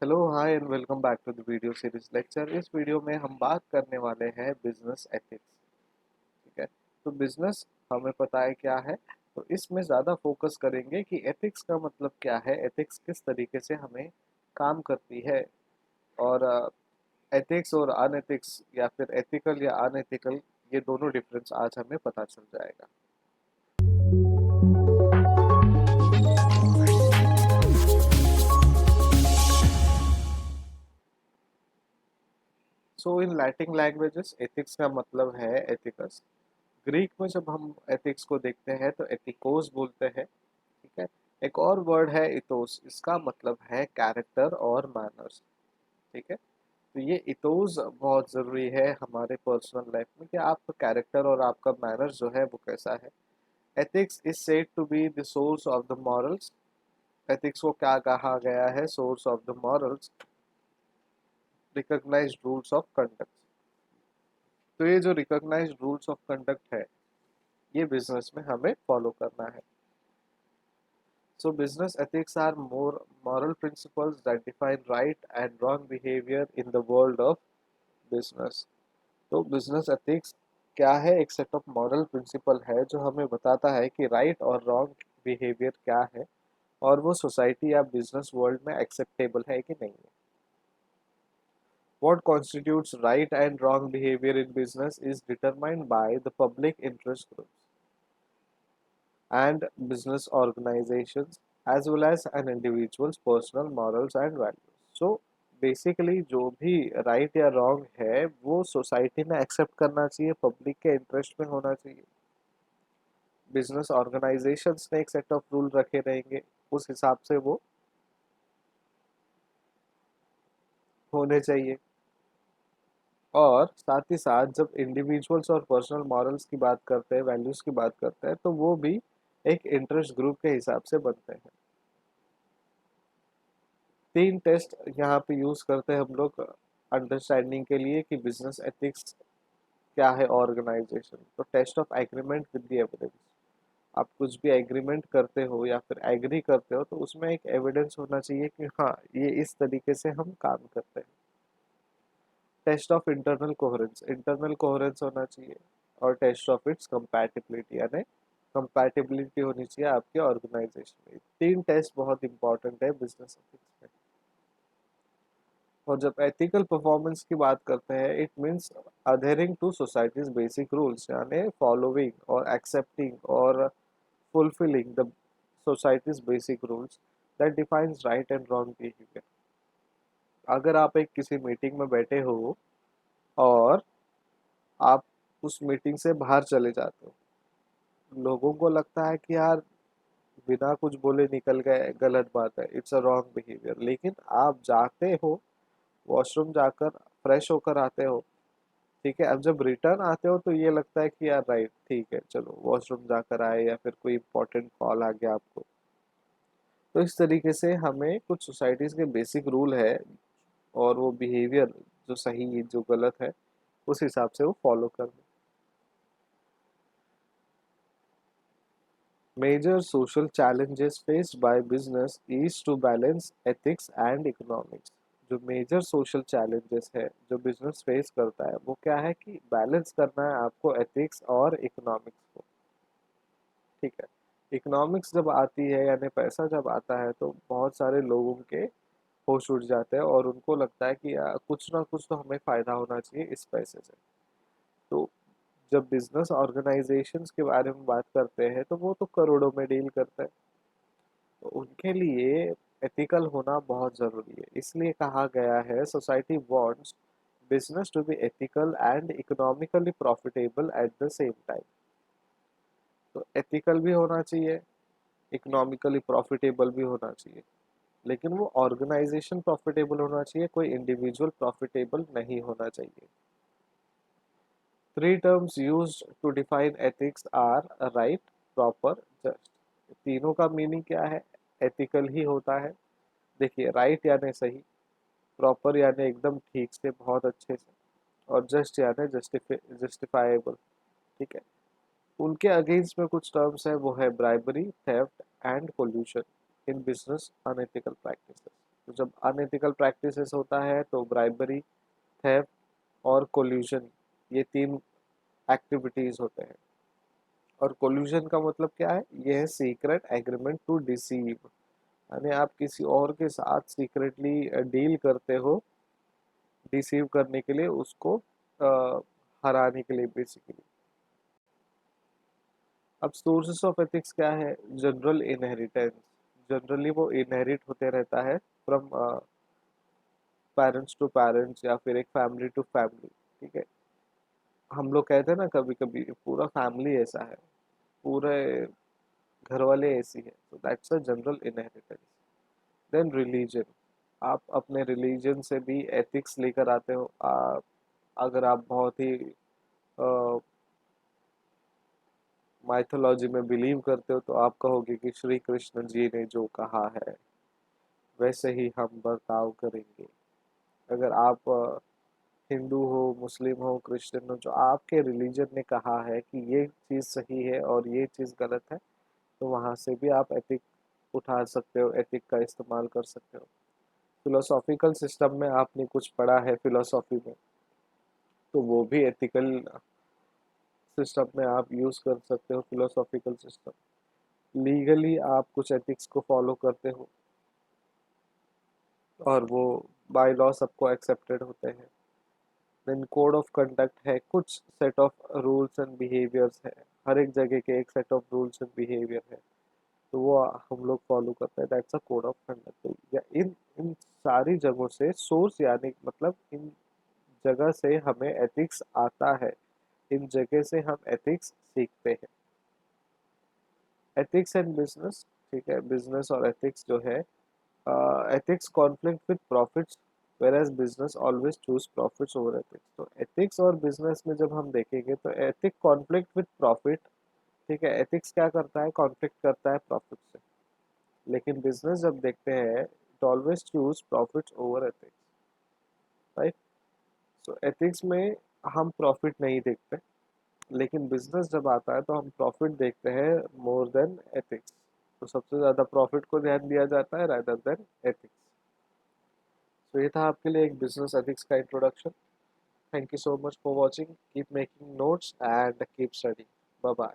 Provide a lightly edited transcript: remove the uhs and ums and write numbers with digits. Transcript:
Hello hi and welcome back to the video series lecture. इस video में हम बात करने वाले हैं बिजनेस एथिक्स। ठीक है, तो बिजनेस हमें पता है क्या है, तो इसमें ज़्यादा फोकस करेंगे कि एथिक्स का मतलब क्या है, एथिक्स किस तरीके से हमें काम करती है। और एथिक्स और अनएथिक्स या फिर एथिकल या अनएथिकल, ये दोनों डिफरेंस आज हमें पता चल जाएगा। सो इन लैटिन लैंग्वेजेस एथिक्स का मतलब है एथिकस। ग्रीक में जब हम एथिक्स को देखते हैं तो एथिकोस बोलते हैं। ठीक है, एक और वर्ड है इथोस, इसका मतलब है कैरेक्टर और मैनर्स। ठीक है, तो ये इथोस बहुत ज़रूरी है हमारे पर्सनल लाइफ में कि आपका कैरेक्टर और आपका मैनर्स जो है वो कैसा है। Ethics is said to be the source of the morals. Ethics को क्या कहा गया है? Source of the morals, recognised rules of conduct. तो ये जो रिकॉग्नाइज्ड रूल्स ऑफ कंडक्ट है, ये बिजनेस में हमें फॉलो करना है। So business ethics are more moral principles that define right and wrong behavior in the world of business. तो business ethics क्या है? एक सेट ऑफ मॉरल प्रिंसिपल है जो हमें बताता है कि राइट और रॉन्ग बिहेवियर क्या है और वो सोसाइटी या बिजनेस वर्ल्ड में एक्सेप्टेबल है कि नहीं है। What constitutes right and wrong behavior in business is determined by the public interest groups and business organizations as well as an individual's personal morals and values. So basically जो भी right या wrong है वो society ने accept करना चाहिए, public के interest में होना चाहिए। बिजनेस ऑर्गेनाइजेशंस ने एक सेट ऑफ रूल रखे रहेंगे, उस हिसाब से वो होने चाहिए। और साथ ही साथ जब इंडिविजुअल्स और पर्सनल मॉरल्स की बात करते हैं, वैल्यूज की बात करते हैं, तो वो भी एक इंटरेस्ट ग्रुप के हिसाब से बनते हैं। तीन टेस्ट यहाँ पे यूज करते हैं हम लोग अंडरस्टैंडिंग के लिए कि बिजनेस एथिक्स क्या है ऑर्गेनाइजेशन। तो test of agreement with the evidence. आप कुछ भी एग्रीमेंट करते हो या फिर एग्री करते हो तो उसमें एक एविडेंस होना चाहिए कि हाँ, ये इस तरीके से हम काम करते हैं। टेस्ट ऑफ इंटरनल कोहेरेंस होना चाहिए। और टेस्ट ऑफ इट्स कंपैटिबिलिटी, यानी कंपैटिबिलिटी होनी चाहिए आपके ऑर्गेनाइजेशन में। तीन टेस्ट बहुत इंपॉर्टेंट है बिजनेस एथिक्स में। और जब एथिकल परफॉर्मेंस की बात करते हैं, it means adhering to society's basic rules, यानी फॉलोइंग और एक्सेप्टिंग और fulfilling the society's basic rules that defines right and wrong behaviour. अगर आप एक किसी मीटिंग में बैठे हो और आप उस मीटिंग से बाहर चले जाते हो, लोगों को लगता है कि यार बिना कुछ बोले निकल गए, गलत बात है, इट्स अ रॉन्ग बिहेवियर। लेकिन आप जाते हो, वॉशरूम जाकर फ्रेश होकर आते हो, ठीक है, अब जब रिटर्न आते हो तो ये लगता है कि यार राइट, ठीक है, चलो वॉशरूम जाकर आए या फिर कोई इंपॉर्टेंट कॉल आ गया आपको। तो इस तरीके से हमें कुछ सोसाइटीज के बेसिक रूल है और वो बिहेवियर जो सही जो गलत है उस हिसाब से वो फॉलो करना। Major social challenges faced by business is to balance ethics and economics। जो मेजर सोशल challenges है जो बिजनेस फेस करता है वो क्या है कि बैलेंस करना है आपको एथिक्स और इकोनॉमिक्स को। ठीक है, इकोनॉमिक्स जब आती है यानी पैसा जब आता है तो बहुत सारे लोगों के होश उड़ जाते हैं और उनको लगता है कि यार कुछ ना कुछ तो हमें फ़ायदा होना चाहिए इस पैसे से। तो जब बिजनेस ऑर्गेनाइजेशंस के बारे में बात करते हैं तो वो तो करोड़ों में डील करते हैं, तो उनके लिए एथिकल होना बहुत ज़रूरी है। इसलिए कहा गया है society wants business to be ethical and economically profitable at the same time. तो एथिकल भी होना चाहिए, इकोनॉमिकली प्रॉफिटेबल भी होना चाहिए, लेकिन वो ऑर्गेनाइजेशन प्रॉफिटेबल होना चाहिए, कोई इंडिविजुअल प्रॉफिटेबल नहीं होना चाहिए। Three terms used to define ethics are right, proper, just. तीनों का मीनिंग क्या है? एथिकल ही होता है। देखिए, राइट यानी सही, प्रॉपर यानी एकदम ठीक से, बहुत अच्छे से, और जस्ट यानी जस्टिफाइबल। ठीक है, उनके अगेंस्ट में कुछ टर्म्स है, वो है bribery, theft and collision in business unethical practices. तो जब अनएथिकल प्रैक्टिसेस होता है तो ब्राइबरी, थेफ्ट और कोल्यूशन, ये 3 एक्टिविटीज होते हैं। और कोल्यूशन का मतलब क्या है? ये है सीक्रेट एग्रीमेंट टू डिसीव, यानी आप किसी और के साथ सीक्रेटली डील करते हो डिसीव करने के लिए, उसको हराने के लिए बेसिकली। अब सोर्सेस ऑफ एथिक्स क्या है? जनरल इनहेरिटेंस, जनरली वो इनहेरिट होते रहता है फ्रॉम पेरेंट्स टू पेरेंट्स या फिर एक फैमिली टू फैमिली। ठीक है, हम लोग कहते हैं ना कभी कभी पूरा फैमिली ऐसा है, पूरे घर वाले ऐसी है, तो that's a general inheritance. Then religion, आप अपने रिलीजन से भी एथिक्स लेकर आते हो। अगर आप बहुत ही माइथोलॉजी में बिलीव करते हो तो आप कहोगे कि श्री कृष्ण जी ने जो कहा है वैसे ही हम बर्ताव करेंगे। अगर आप हिंदू हो, मुस्लिम हो, क्रिश्चियन हो, जो आपके रिलीजन ने कहा है कि ये चीज़ सही है और ये चीज़ गलत है, तो वहाँ से भी आप एथिक उठा सकते हो, एथिक का इस्तेमाल कर सकते हो। फिलोसॉफिकल सिस्टम में आपने कुछ पढ़ा है फिलोसॉफी में, तो वो भी एथिकल सिस्टम में आप यूज़ कर सकते हो फिलोसॉफिकल सिस्टम। लीगली आप कुछ एथिक्स को फॉलो करते हो और वो बाय लॉ सबको एक्सेप्टेड होते हैं। देन कोड ऑफ कंडक्ट है, कुछ set of rules and behaviours है, हर एक जगह के एक set of rules and behaviour है, तो वो हम लोग फॉलो करते हैं, that's a code of conduct. या इन इन सारी जगहों से सोर्स, यानी मतलब इन जगह से हमें एथिक्स आता है, इन जगह से हम एथिक्स सीखते हैं। एथिक्स एंड बिजनेस, ठीक है, बिजनेस और एथिक्स जो है, ethics conflict with profits whereas business always choose profits over ethics। तो ethics और business में जब हम देखेंगे तो ethic conflict with profit, ठीक है, ethics क्या करता है? conflict करता है profit से। लेकिन business जब देखते हैं it always choose profits over ethics, right? so ethics में हम profit नहीं देखते, लेकिन business जब आता है तो हम profit देखते हैं more than ethics। तो सबसे ज़्यादा profit को ध्यान दिया जाता है rather than ethics। तो ये था आपके लिए एक बिजनेस एथिक्स का introduction. Thank you so much for watching, keep making notes and keep study. Bye bye.